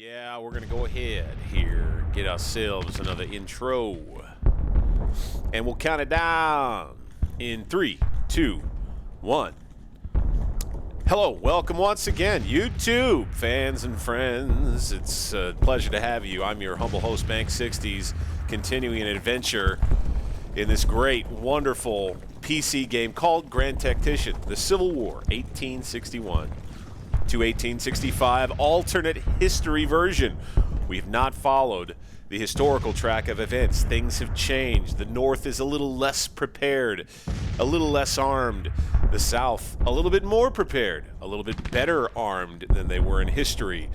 Yeah, we're going to go ahead here, get ourselves another intro. And we'll count it down in 3, 2, 1. Hello, welcome once again, YouTube fans and friends. It's a pleasure to have you. I'm your humble host, Bank60s, continuing an adventure in this great, wonderful PC game called Grand Tactitian, the Civil War, 1861 to 1865, alternate history version. We have not followed the historical track of events. Things have changed. The North is a little less prepared, a little less armed. The South, a little bit more prepared, a little bit better armed than they were in history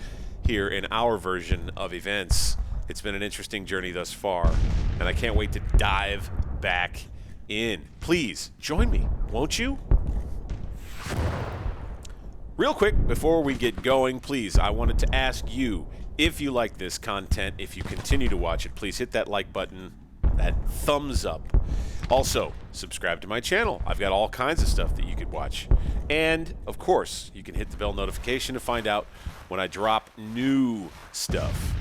here in our version of events. It's been an interesting journey thus far, and I can't wait to dive back in. Please, join me, won't you? Real quick, before we get going, please, I wanted to ask you, if you like this content, if you continue to watch it, please hit that like button, that thumbs up. Also, subscribe to my channel. I've got all kinds of stuff that you could watch. And, of course, you can hit the bell notification to find out when I drop new stuff.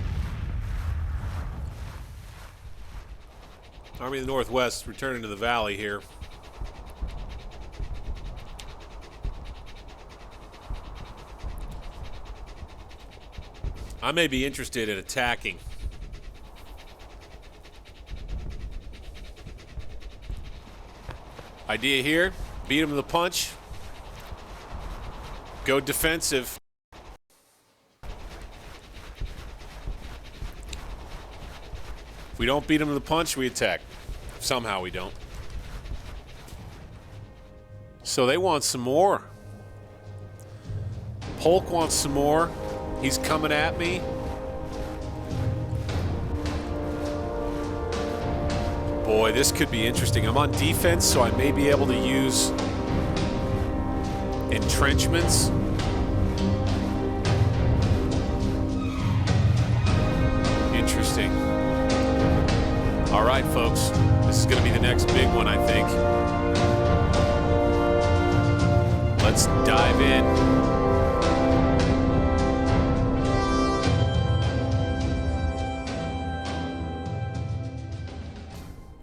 Army of the Northwest returning to the valley here. I may be interested in attacking. Idea here, beat him to the punch. Go defensive. If we don't beat him to the punch, we attack. Somehow we don't. So they want some more. Polk wants some more. He's coming at me. Boy, this could be interesting. I'm on defense, so I may be able to use entrenchments. Interesting. All right, folks. This is going to be the next big one, I think. Let's dive in.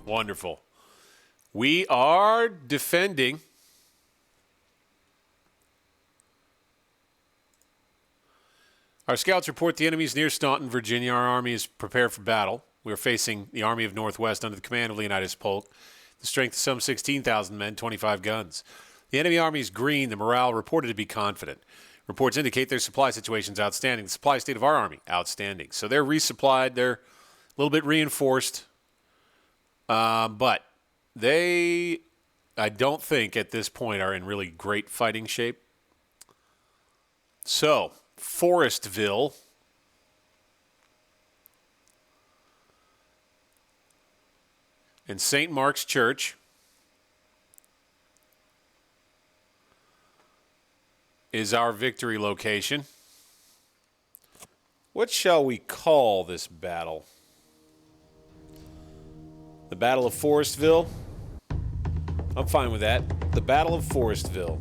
Wonderful. We are defending. Our scouts report the enemies near Staunton, Virginia. Our army is prepared for battle. We are facing the Army of Northwest under the command of Leonidas Polk. The strength of some 16,000 men, 25 guns. The enemy army is green. The morale reported to be confident. Reports indicate their supply situation is outstanding. The supply state of our army, outstanding. So they're resupplied. They're a little bit reinforced. But they, I don't think at this point, are in really great fighting shape. So, Forestville. And St. Mark's Church is our victory location. What shall we call this battle? The Battle of Forestville? I'm fine with that. The Battle of Forestville.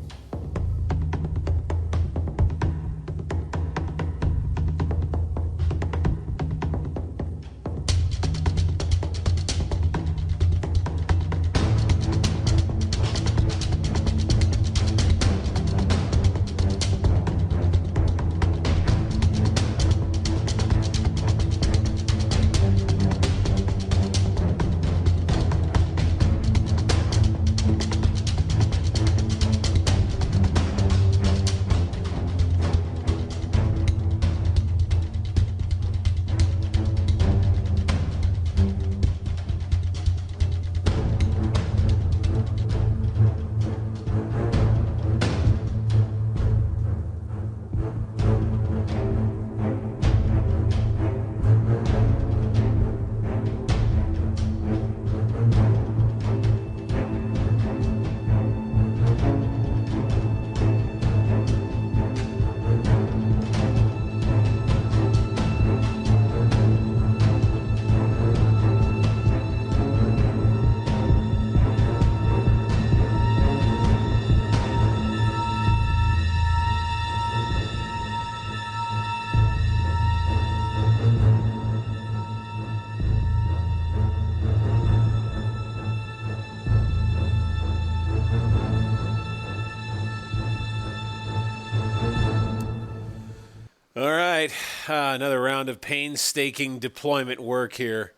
All right, another round of painstaking deployment work here.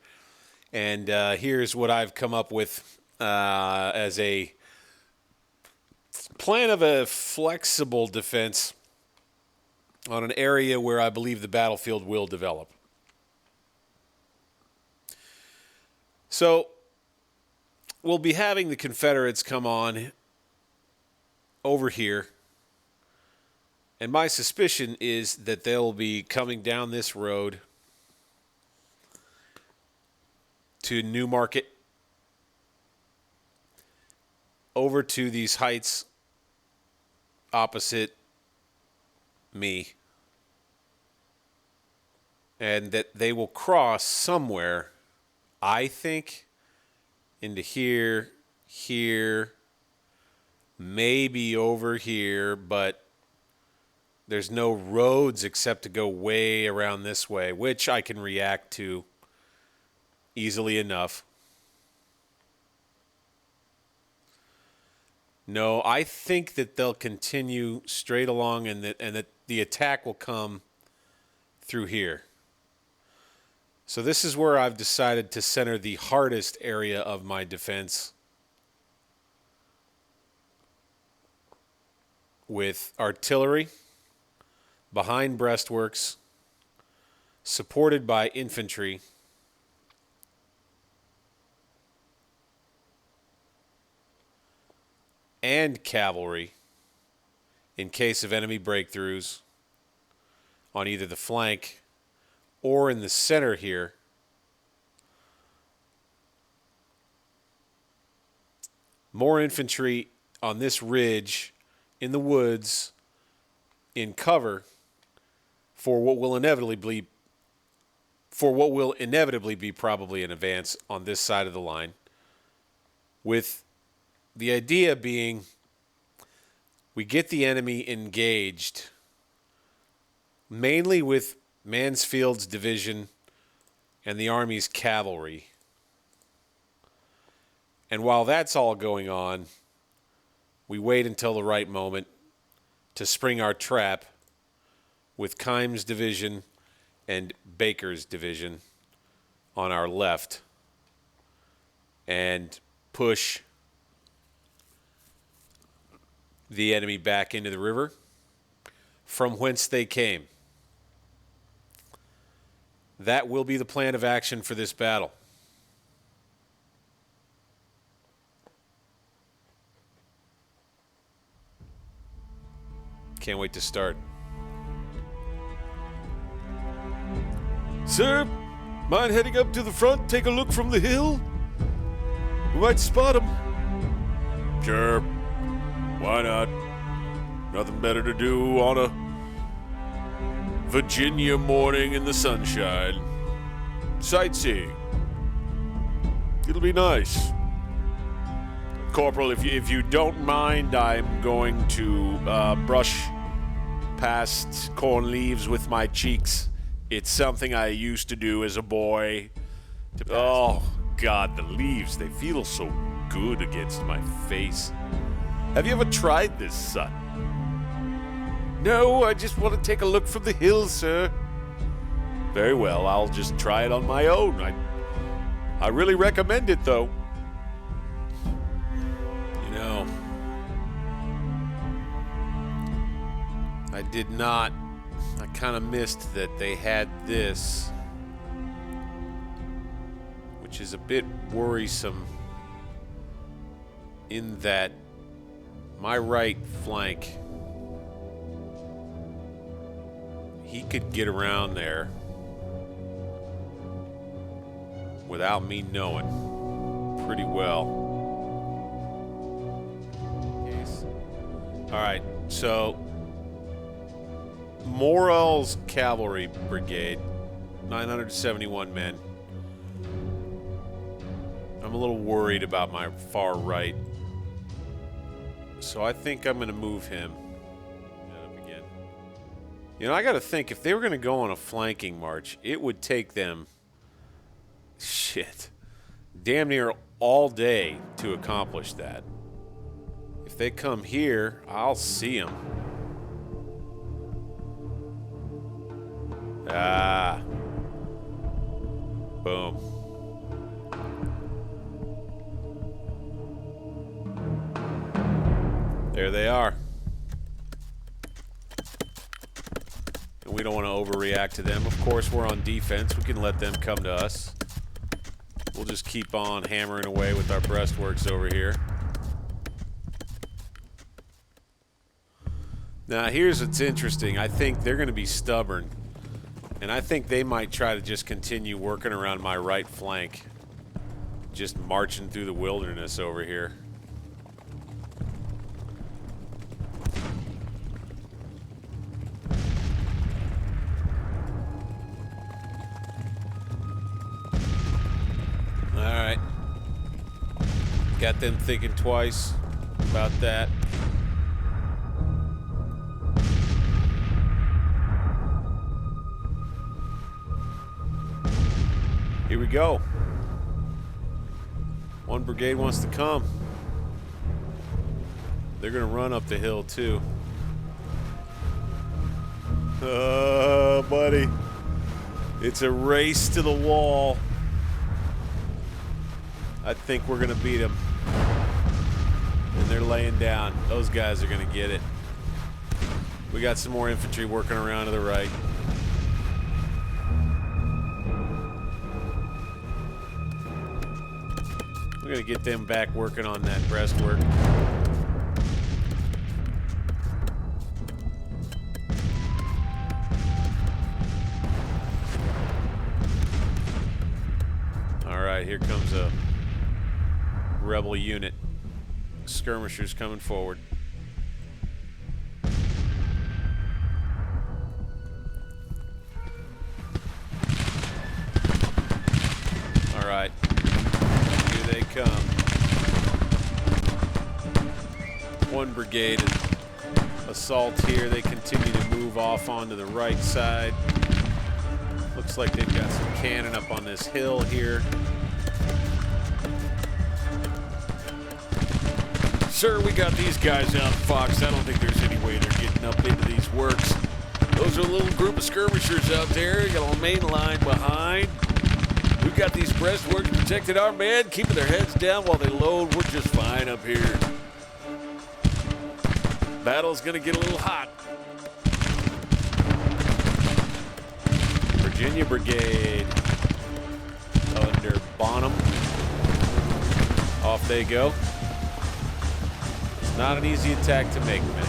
And here's what I've come up with as a plan of a flexible defense on an area where I believe the battlefield will develop. So we'll be having the Confederates come on over here. And my suspicion is that they'll be coming down this road to Newmarket, over to these heights opposite me, and that they will cross somewhere, I think, into here, here, maybe over here, but there's no roads except to go way around this way, which I can react to easily enough. No, I think that they'll continue straight along and that the attack will come through here. So this is where I've decided to center the hardest area of my defense, with artillery behind breastworks, supported by infantry, and cavalry in case of enemy breakthroughs on either the flank or in the center here. More infantry on this ridge in the woods in cover for what will inevitably be probably an advance on this side of the line, with the idea being we get the enemy engaged mainly with Mansfield's division and the Army's cavalry. And while that's all going on, we wait until the right moment to spring our trap with Kimes' division and Baker's division on our left and push the enemy back into the river from whence they came. That will be the plan of action for this battle. Can't wait to start. Sir, mind heading up to the front, take a look from the hill? We might spot him. Sure. Why not? Nothing better to do on a Virginia morning in the sunshine. Sightseeing. It'll be nice. Corporal, if you don't mind, I'm going to brush past corn leaves with my cheeks. It's something I used to do as a boy. Oh, God, the leaves, they feel so good against my face. Have you ever tried this, son? No, I just want to take a look from the hill, sir. Very well, I'll just try it on my own. I really recommend it, though. You know, I kind of missed that they had this, which is a bit worrisome in that my right flank, he could get around there without me knowing pretty well. All right, so Morrell's cavalry brigade, 971 men. I'm a little worried about my far right, so I think I'm going to move him up again. You know, I got to think, if they were going to go on a flanking march, it would take them, damn near all day to accomplish that. If they come here, I'll see them. Ah. Boom. There they are. And we don't want to overreact to them. Of course, we're on defense. We can let them come to us. We'll just keep on hammering away with our breastworks over here. Now, here's what's interesting. I think they're going to be stubborn. And I think they might try to just continue working around my right flank. Just marching through the wilderness over here. Alright. Got them thinking twice about that. Here we go. One brigade wants to come. They're gonna run up the hill too. Oh, buddy. It's a race to the wall. I think we're gonna beat them. And they're laying down. Those guys are gonna get it. We got some more infantry working around to the right. We're gonna get them back working on that breastwork. All right, here comes a rebel unit. Skirmishers coming forward. All right. Here they come. One brigade assault here. They continue to move off onto the right side. Looks like they've got some cannon up on this hill here. Sir, we got these guys out, Fox. I don't think there's any way they're getting up into these works. Those are a little group of skirmishers out there. You got a main line behind. We've got these breastworks protected our men, keeping their heads down while they load. We're just fine up here. Battle's gonna get a little hot. Virginia Brigade under Bonham. Off they go. It's not an easy attack to make, man.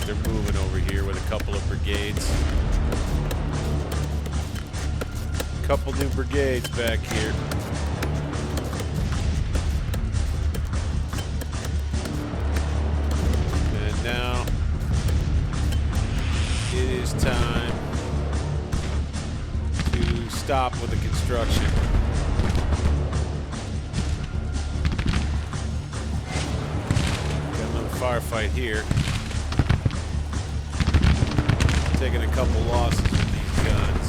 They're moving over here with a couple of brigades. Couple new brigades back here. And now it is time to stop with the construction. Got another firefight here. Taking a couple losses with these guns.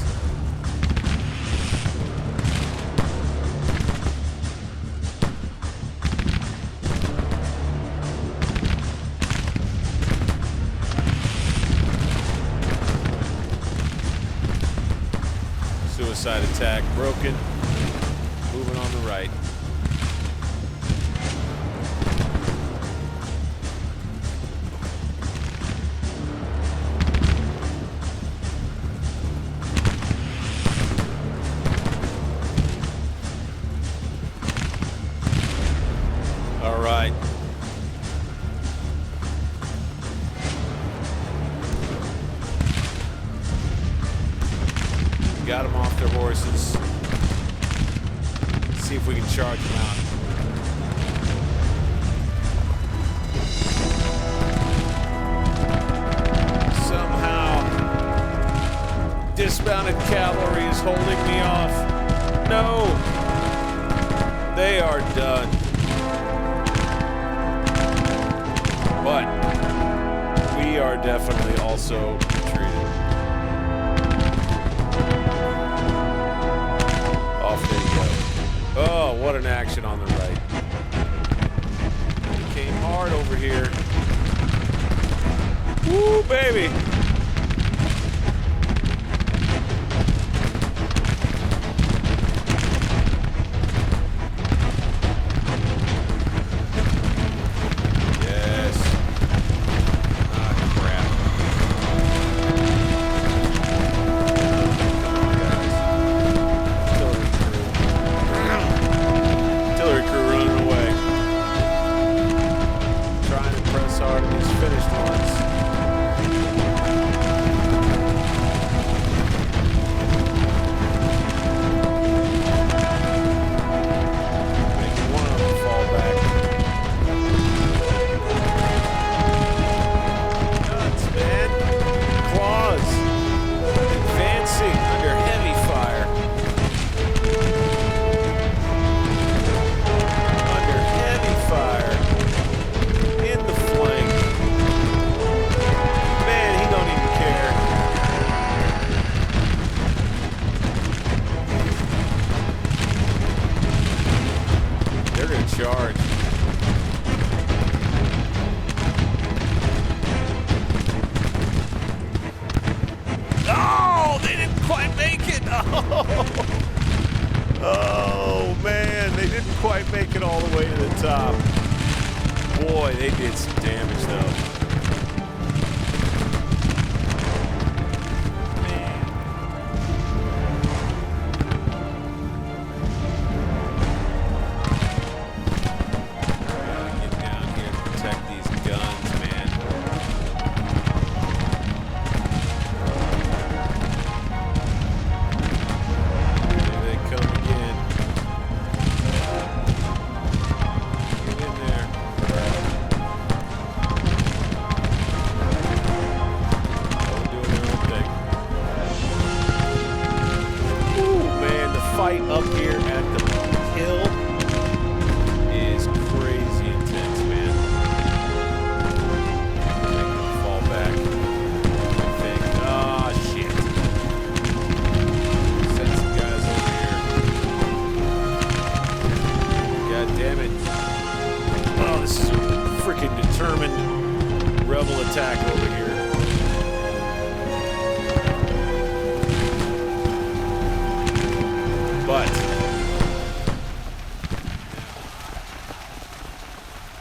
Suicide attack broken. Moving on the right. All right. Got them off their horses. Let's see if we can charge them out. Somehow, dismounted cavalry is holding me off. No! They are done. But we are definitely also retreating. Off they go. Oh, what an action on the right. It came hard over here. Woo, baby. Yes. Ah, crap. Come on, guys. Artillery crew running away. Trying to press hard on these finished ones. Making one of them fall back. Nuts, man. Claws. Advancing under heavy fire. Under heavy fire. In the flank. Man, he don't even care. They're gonna charge. Oh, they didn't quite make it. Oh, man, they didn't quite make it all the way to the top. Boy, they did some damage, though. Man. Gotta get down here to protect these guns, man. Here they come again. Get in there. They're doing their own thing. Ooh, man, the fight up here at the hill is crazy intense, man. Make them fall back. I think. Ah, shit. Send some guys over here. God damn it. Oh, this is a freaking determined rebel attack over here. But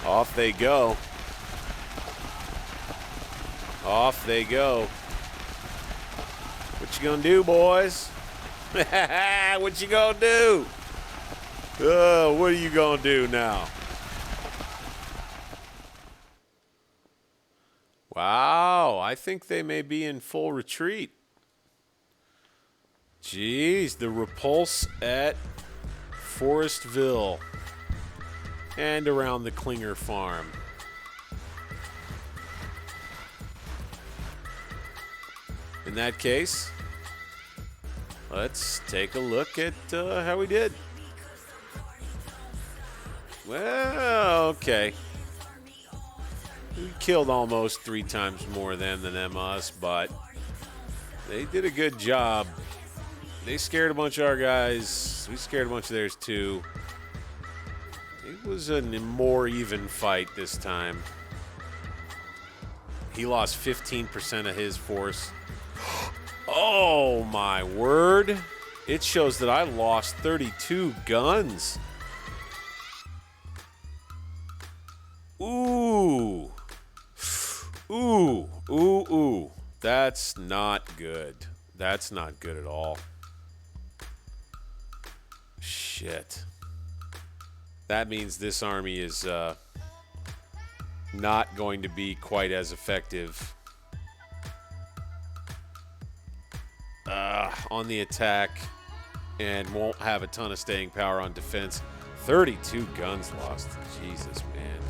off they go. Off they go. What you gonna do, boys? What you gonna do? What are you gonna do now? Wow, I think they may be in full retreat. Jeez, the repulse at Forestville and around the Klinger farm. In that case, let's take a look at how we did. Well, okay. We killed almost 3 times more than us, but they did a good job. They scared a bunch of our guys. We scared a bunch of theirs too. It was a more even fight this time. He lost 15% of his force. Oh my word. It shows that I lost 32 guns. Ooh. Ooh. Ooh, ooh. That's not good. That's not good at all. Shit. That means this army is not going to be quite as effective on the attack and won't have a ton of staying power on defense. 32 guns lost. Jesus, man.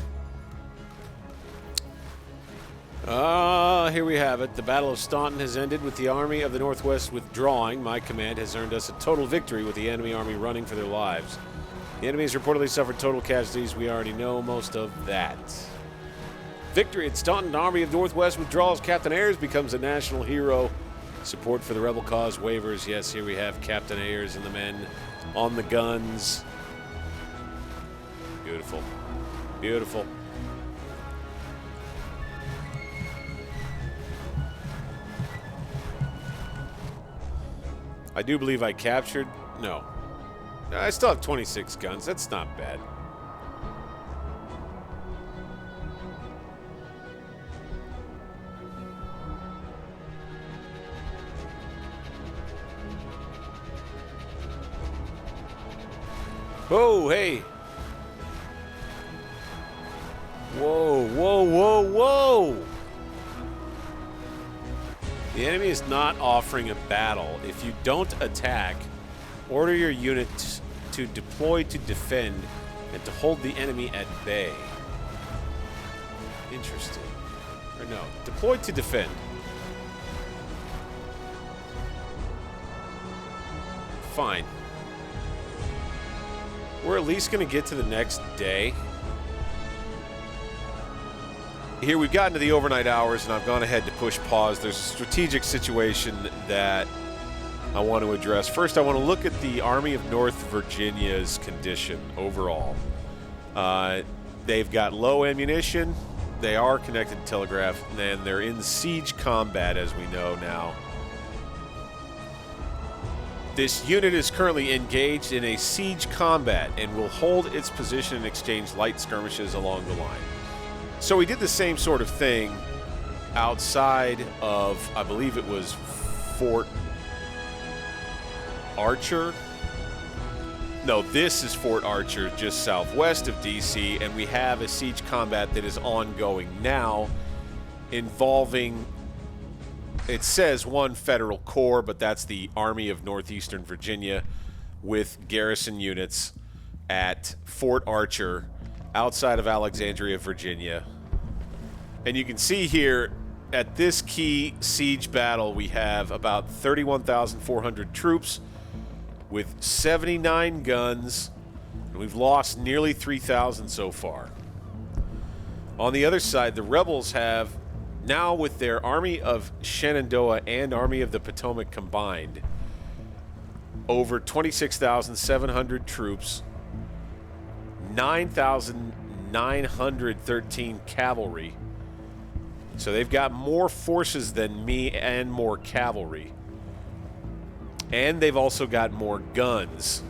Here we have it. The Battle of Staunton has ended with the Army of the Northwest withdrawing. My command has earned us a total victory with the enemy army running for their lives. The enemy has reportedly suffered total casualties. We already know most of that. Victory at Staunton. Army of the Northwest withdraws. Captain Ayers becomes a national hero. Support for the rebel cause wavers. Yes, here we have Captain Ayers and the men on the guns. Beautiful. Beautiful. I do believe I captured... No. I still have 26 guns. That's not bad. Oh, hey. Whoa, whoa, whoa, whoa. The enemy is not offering a battle. If you don't attack, order your units to deploy to defend and to hold the enemy at bay. Interesting. Or no, deploy to defend. Fine. We're at least going to get to the next day. Here we've gotten to the overnight hours, and I've gone ahead to push pause. There's a strategic situation that I want to address. First, I want to look at the Army of North Virginia's condition overall. They've got low ammunition. They are connected to telegraph, and they're in siege combat, as we know now. This unit is currently engaged in a siege combat and will hold its position and exchange light skirmishes along the line. So we did the same sort of thing outside of, I believe it was Fort Archer. No, this is Fort Archer, just southwest of DC, and we have a siege combat that is ongoing now involving, it says one federal corps, but that's the Army of Northeastern Virginia with garrison units at Fort Archer outside of Alexandria, Virginia. And you can see here at this key siege battle, we have about 31,400 troops with 79 guns, and we've lost nearly 3,000 so far. On the other side, the rebels have, now with their Army of Shenandoah and Army of the Potomac combined, over 26,700 troops, 9,913 cavalry. So they've got more forces than me and more cavalry. And they've also got more guns,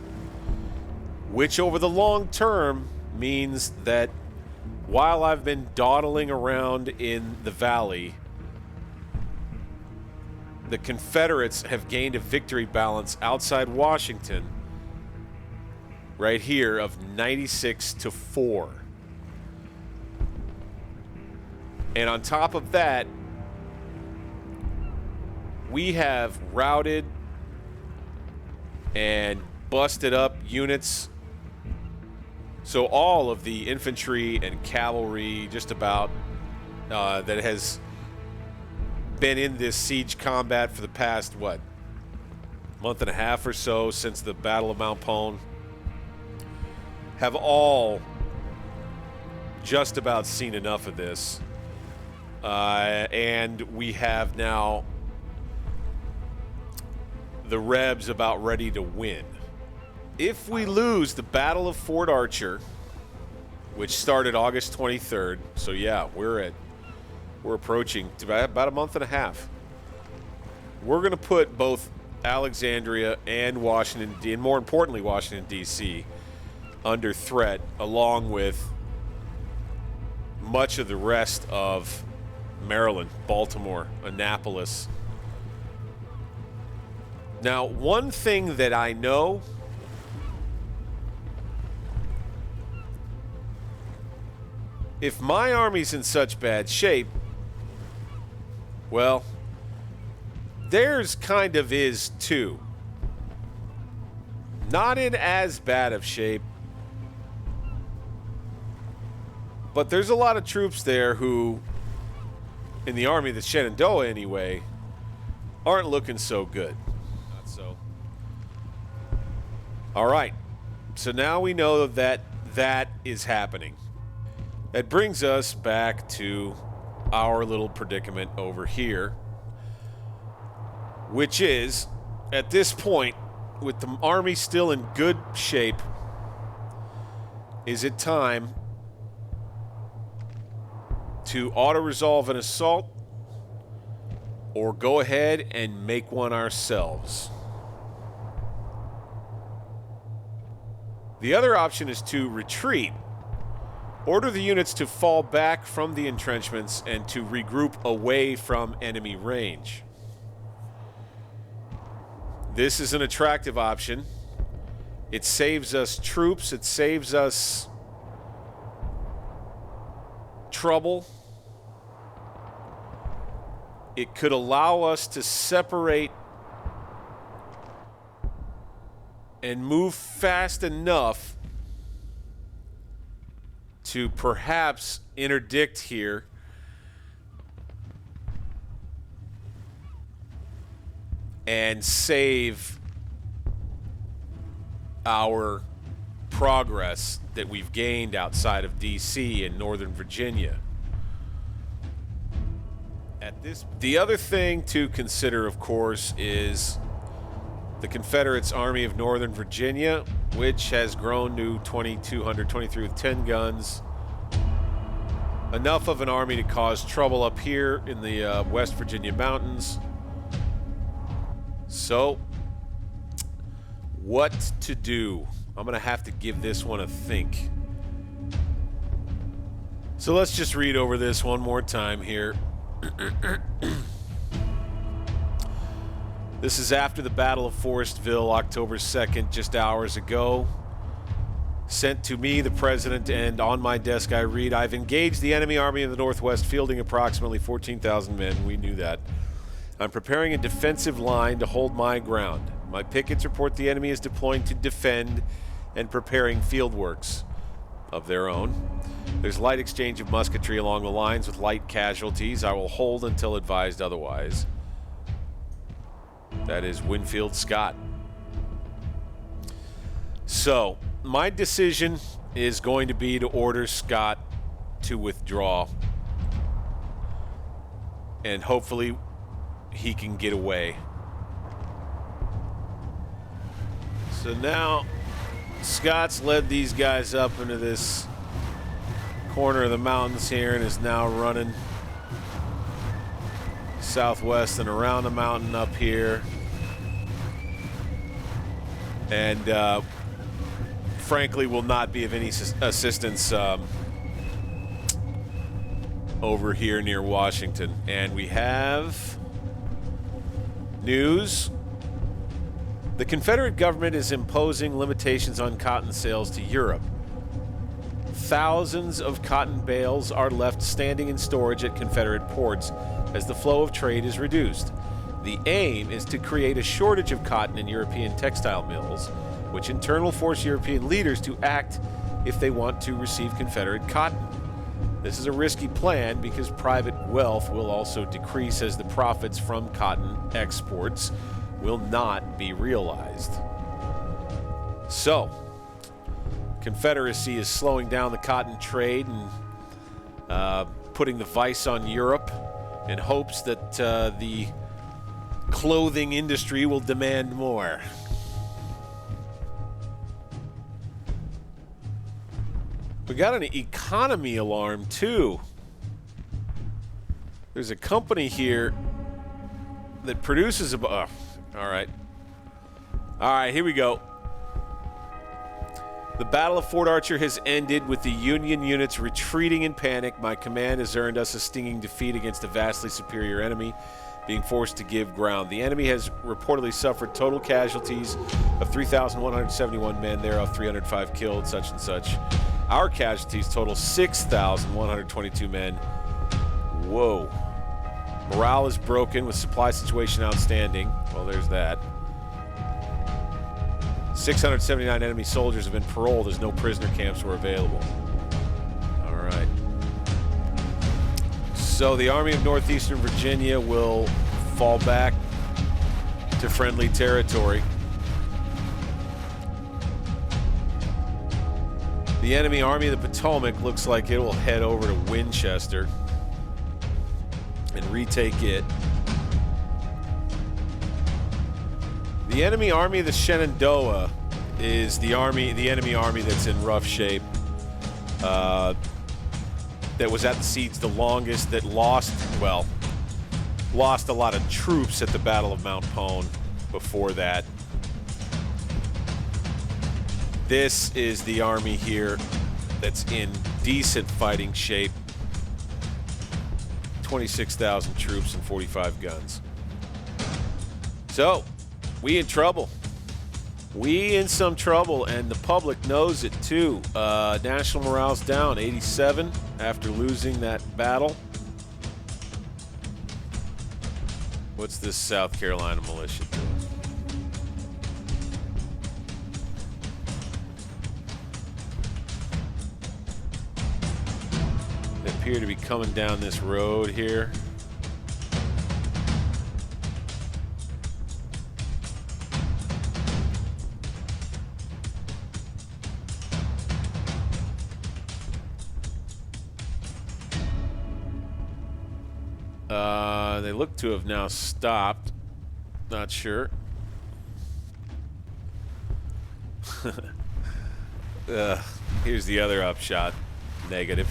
which over the long term means that while I've been dawdling around in the valley, the Confederates have gained a victory balance outside Washington right here of 96-4. And on top of that, we have routed and busted up units. So all of the infantry and cavalry, just about, that has been in this siege combat for the past, what, month and a half or so since the Battle of Mount Pone, have all just about seen enough of this. And we have now the Rebs about ready to win. If we lose the Battle of Fort Archer, which started August 23rd, so yeah, we're approaching about a month and a half. We're going to put both Alexandria and Washington, and more importantly Washington, D.C., under threat, along with much of the rest of Maryland, Baltimore, Annapolis. Now, one thing that I know, if my army's in such bad shape, well, theirs kind of is too. Not in as bad of shape, but there's a lot of troops there who, in the Army of the Shenandoah anyway, aren't looking so good. Not so. All right. So now we know that that is happening. That brings us back to our little predicament over here, which is, at this point, with the Army still in good shape, is it time to auto-resolve an assault or go ahead and make one ourselves? The other option is to retreat. Order the units to fall back from the entrenchments and to regroup away from enemy range. This is an attractive option. It saves us troops. It saves us trouble. It could allow us to separate and move fast enough to perhaps interdict here and save our progress that we've gained outside of DC and Northern Virginia. The other thing to consider, of course, is the Confederates' Army of Northern Virginia, which has grown to 2,200, 23 with 10 guns. Enough of an army to cause trouble up here in the West Virginia mountains. So, what to do? I'm going to have to give this one a think. So let's just read over this one more time here. This is after the Battle of Forestville, October 2nd, just hours ago. Sent to me, the President, and on my desk I read, I've engaged the enemy army in the Northwest, fielding approximately 14,000 men. We knew that. I'm preparing a defensive line to hold my ground. My pickets report the enemy is deploying to defend and preparing field works of their own. There's light exchange of musketry along the lines with light casualties. I will hold until advised otherwise. That is Winfield Scott. So, my decision is going to be to order Scott to withdraw. And hopefully he can get away. So now Scott's led these guys up into this corner of the mountains here and is now running southwest and around the mountain up here. And frankly will not be of any assistance over here near Washington. And we have news. The Confederate government is imposing limitations on cotton sales to Europe. Thousands of cotton bales are left standing in storage at Confederate ports as the flow of trade is reduced. The aim is to create a shortage of cotton in European textile mills, which in turn will force European leaders to act if they want to receive Confederate cotton. This is a risky plan because private wealth will also decrease as the profits from cotton exports will not be realized. So, Confederacy is slowing down the cotton trade and putting the vice on Europe in hopes that the clothing industry will demand more. We got an economy alarm too. There's a company here that produces a... all right. All right, here we go. The Battle of Fort Archer has ended with the Union units retreating in panic. My command has earned us a stinging defeat against a vastly superior enemy, being forced to give ground. The enemy has reportedly suffered total casualties of 3,171 men, thereof 305 killed, such and such. Our casualties total 6,122 men. Whoa. Morale is broken with supply situation outstanding. Well, there's that. 679 enemy soldiers have been paroled as no prisoner camps were available. All right. So the Army of Northeastern Virginia will fall back to friendly territory. The enemy Army of the Potomac looks like it will head over to Winchester and retake it. The enemy Army of the Shenandoah is the enemy army that's in rough shape. That was at the siege the longest, that lost a lot of troops at the Battle of Mount Pone before that. This is the army here that's in decent fighting shape. 26,000 troops and 45 guns. So, we in trouble. We in some trouble, and the public knows it too. National morale's down 87 after losing that battle. What's this South Carolina militia doing? They appear to be coming down this road here. They look to have now stopped. Not sure. Here's the other upshot. Negative.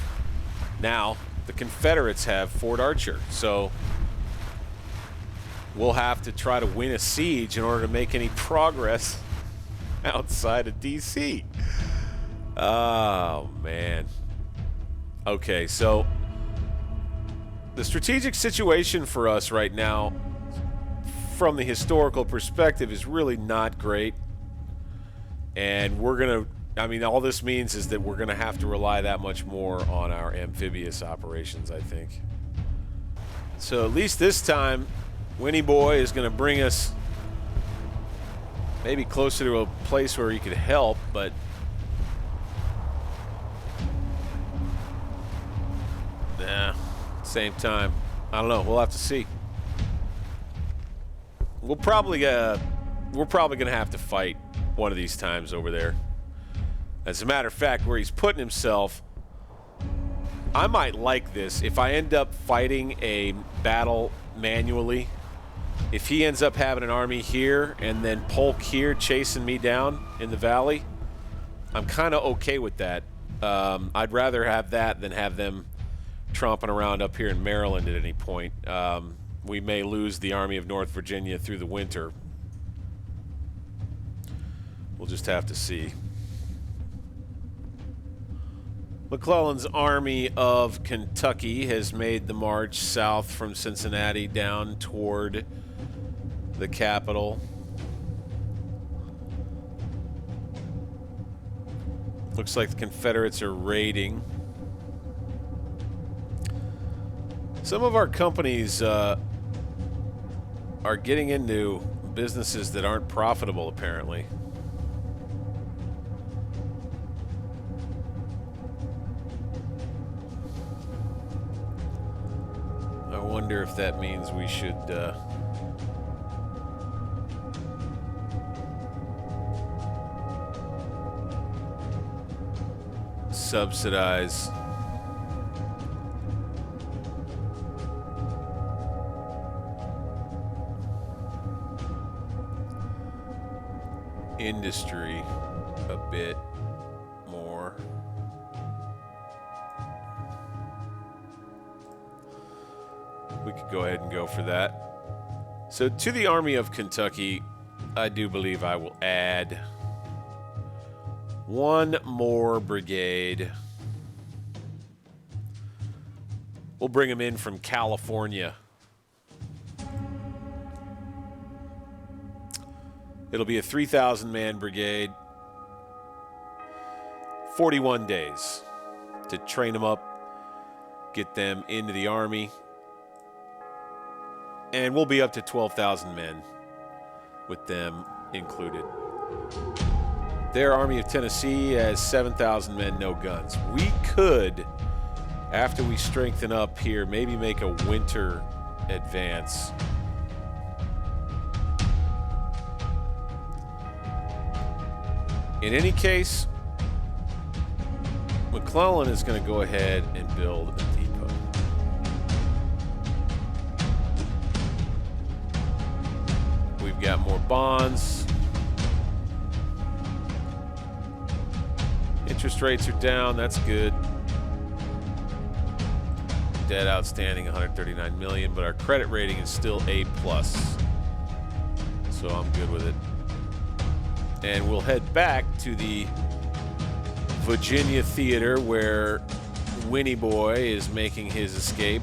Now, the Confederates have Fort Archer, so we'll have to try to win a siege in order to make any progress outside of D.C. Oh, man. Okay, so the strategic situation for us right now, from the historical perspective, is really not great. And we're going to, I mean, all this means is that we're going to have to rely that much more on our amphibious operations, I think. So at least this time, Winnie Boy is going to bring us maybe closer to a place where he could help, but nah. Same time, I don't know. We'll have to see. We're probably gonna have to fight one of these times over there. As a matter of fact, where he's putting himself, I might like this if I end up fighting a battle manually. If he ends up having an army here and then Polk here chasing me down in the valley, I'm kind of okay with that. I'd rather have that than have them tromping around up here in Maryland at any point. We may lose the Army of North Virginia through the winter. We'll just have to see. McClellan's Army of Kentucky has made the march south from Cincinnati down toward the capital. Looks like the Confederates are raiding. Some of our companies are getting into businesses that aren't profitable, apparently. I wonder if that means we should subsidize industry a bit more. We could go ahead and go for that. So to the Army of Kentucky, I do believe I will add one more brigade. We'll bring them in from California. It'll be a 3,000-man brigade. 41 days to train them up, get them into the Army. And we'll be up to 12,000 men with them included. Their Army of Tennessee has 7,000 men, no guns. We could, after we strengthen up here, maybe make a winter advance. In any case, McClellan is going to go ahead and build a depot. We've got more bonds. Interest rates are down. That's good. Debt outstanding, 139 million, but our credit rating is still A+. So I'm good with it. And we'll head back to the Virginia Theater, where Winnie Boy is making his escape.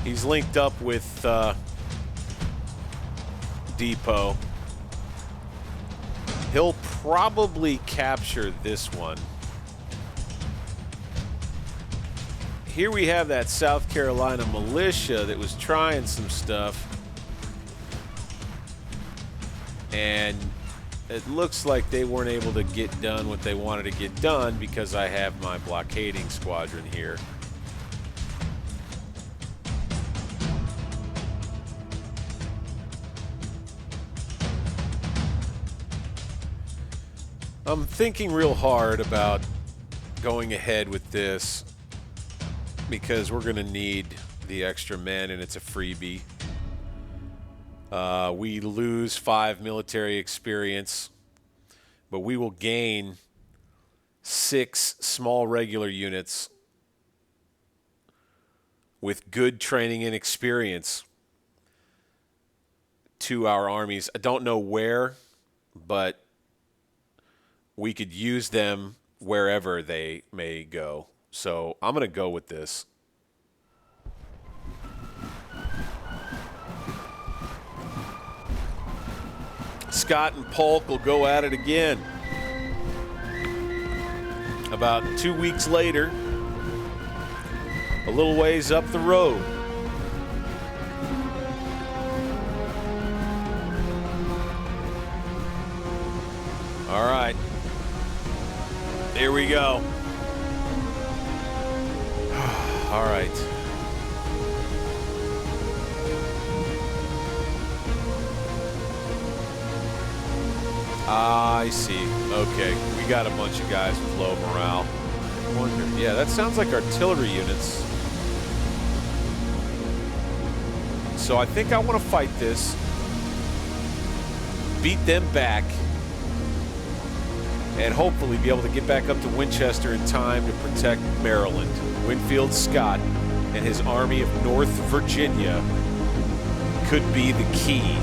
He's linked up with Depot. He'll probably capture this one. Here we have that South Carolina militia that was trying some stuff. And it looks like they weren't able to get done what they wanted to get done because I have my blockading squadron here. I'm thinking real hard about going ahead with this because we're going to need the extra men, and it's a freebie. We lose 5 military experience, but we will gain 6 small regular units with good training and experience to our armies. I don't know where, but we could use them wherever they may go. So I'm going to go with this. Scott and Polk will go at it again. About 2 weeks later, a little ways up the road. All right. Here we go. All right. I see. Okay. We got a bunch of guys with low morale. Yeah, that sounds like artillery units. So I think I want to fight this. Beat them back. And hopefully be able to get back up to Winchester in time to protect Maryland. Winfield Scott and his Army of North Virginia could be the key.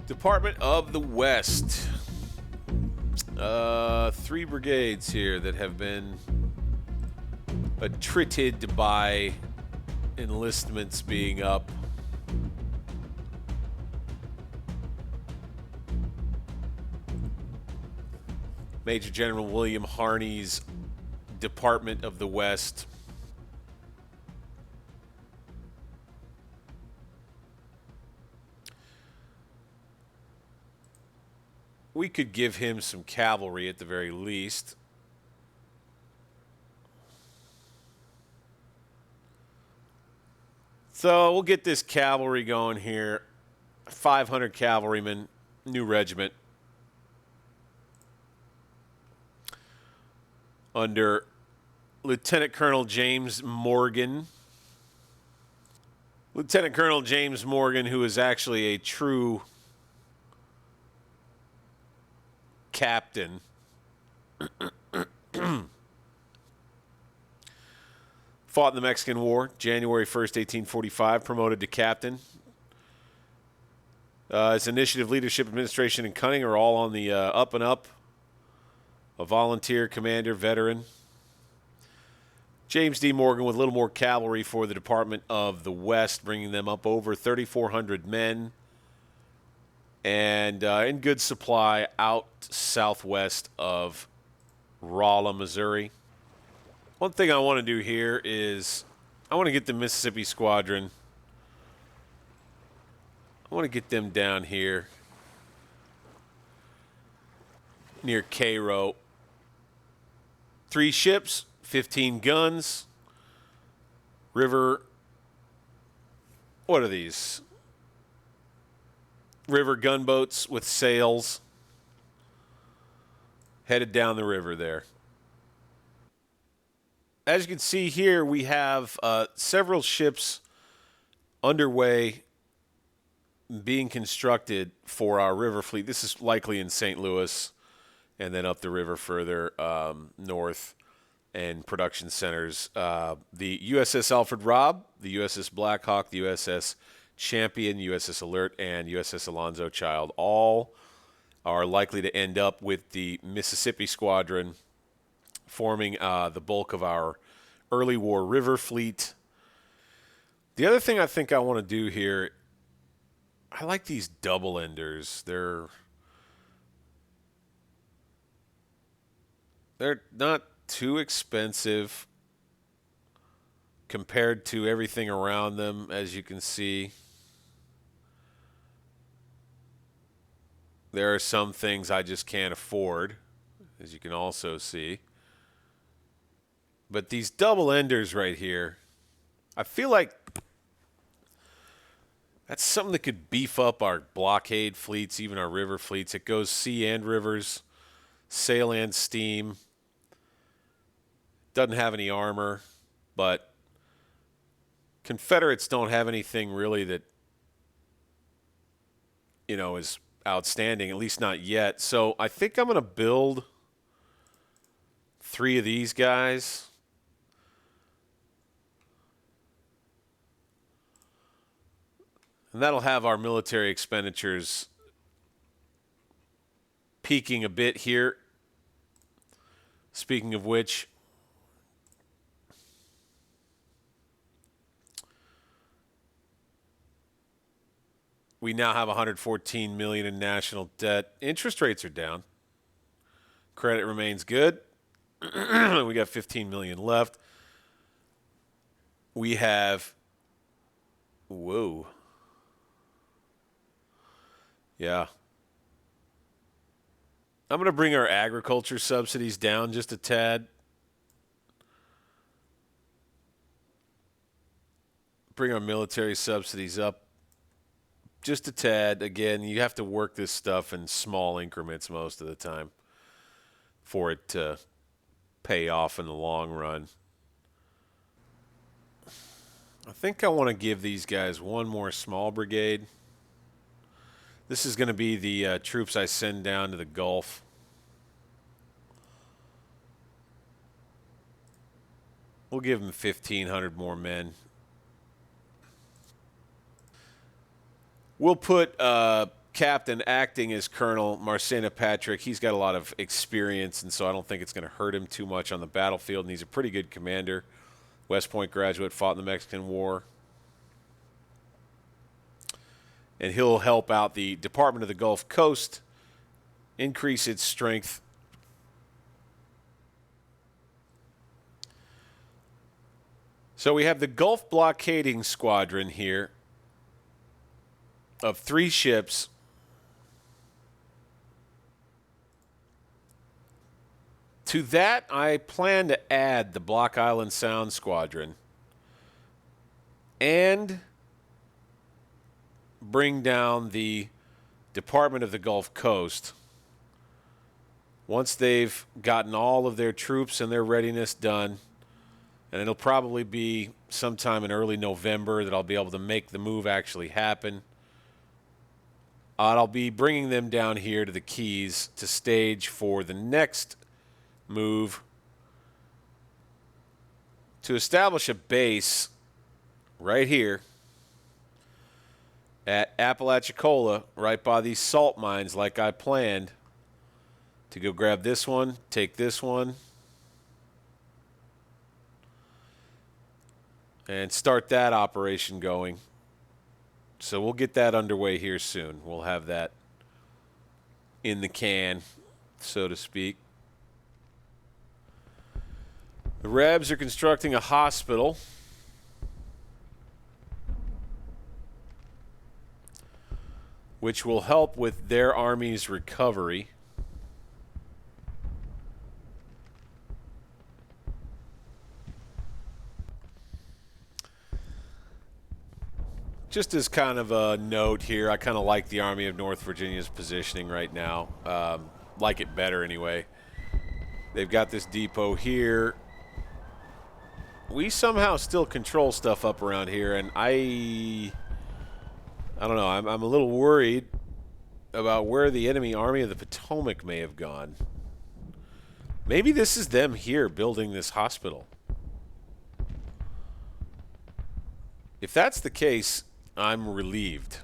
Department of the West. 3 brigades here that have been attrited by enlistments being up. Major General William Harney's Department of the West. We could give him some cavalry at the very least. So we'll get this cavalry going here. 500 cavalrymen, new regiment. Under Lieutenant Colonel James Morgan. Lieutenant Colonel James Morgan, who is actually a true captain. Fought in the Mexican War, January 1st, 1845, promoted to captain. His initiative, leadership, administration, and cunning are all on the up and up. A volunteer commander, veteran. James D. Morgan with a little more cavalry for the Department of the West, bringing them up over 3,400 men. And in good supply out southwest of Rolla, Missouri. One thing I want to do here is I want to get the Mississippi Squadron. I want to get them down here near Cairo. 3 ships, 15 guns. River. What are these? River gunboats with sails. Headed down the river there. As you can see here, we have several ships underway being constructed for our river fleet. This is likely in St. Louis and then up the river further north and production centers. The USS Alfred Robb, the USS Blackhawk, the USS Champion, USS Alert, and USS Alonzo Child all are likely to end up with the Mississippi Squadron, forming the bulk of our early war river fleet. The other thing I think I want to do here, I like these double enders. They're not too expensive compared to everything around them, as you can see. There are some things I just can't afford, as you can also see. But these double enders right here, I feel like that's something that could beef up our blockade fleets, even our river fleets. It goes sea and rivers, sail and steam. Doesn't have any armor, but Confederates don't have anything really that, is outstanding, at least not yet. So I think I'm going to build 3 of these guys. And that'll have our military expenditures peaking a bit here. Speaking of which, we now have $114 million in national debt. Interest rates are down. Credit remains good. We got $15 million left. We have, whoa. Yeah. I'm going to bring our agriculture subsidies down just a tad. Bring our military subsidies up just a tad. Again, you have to work this stuff in small increments most of the time for it to pay off in the long run. I think I want to give these guys one more small brigade. This is going to be the troops I send down to the Gulf. We'll give them 1,500 more men. We'll put captain acting as Colonel Marcena Patrick. He's got a lot of experience, and so I don't think it's going to hurt him too much on the battlefield, and he's a pretty good commander. West Point graduate, fought in the Mexican War. And he'll help out the Department of the Gulf Coast, increase its strength. So we have the Gulf Blockading Squadron here of 3 ships. To that, I plan to add the Block Island Sound Squadron and bring down the Department of the Gulf Coast. Once they've gotten all of their troops and their readiness done, and it'll probably be sometime in early November that I'll be able to make the move actually happen. I'll be bringing them down here to the Keys to stage for the next move to establish a base right here at Apalachicola, right by these salt mines like I planned, to go grab this one, take this one, and start that operation going. So we'll get that underway here soon. We'll have that in the can, so to speak. The Rebs are constructing a hospital which will help with their army's recovery. Just as kind of a note here, I kind of like the Army of North Virginia's positioning right now. Like it better anyway. They've got this depot here. We somehow still control stuff up around here, and I don't know. I'm a little worried about where the enemy Army of the Potomac may have gone. Maybe this is them here building this hospital. If that's the case, I'm relieved.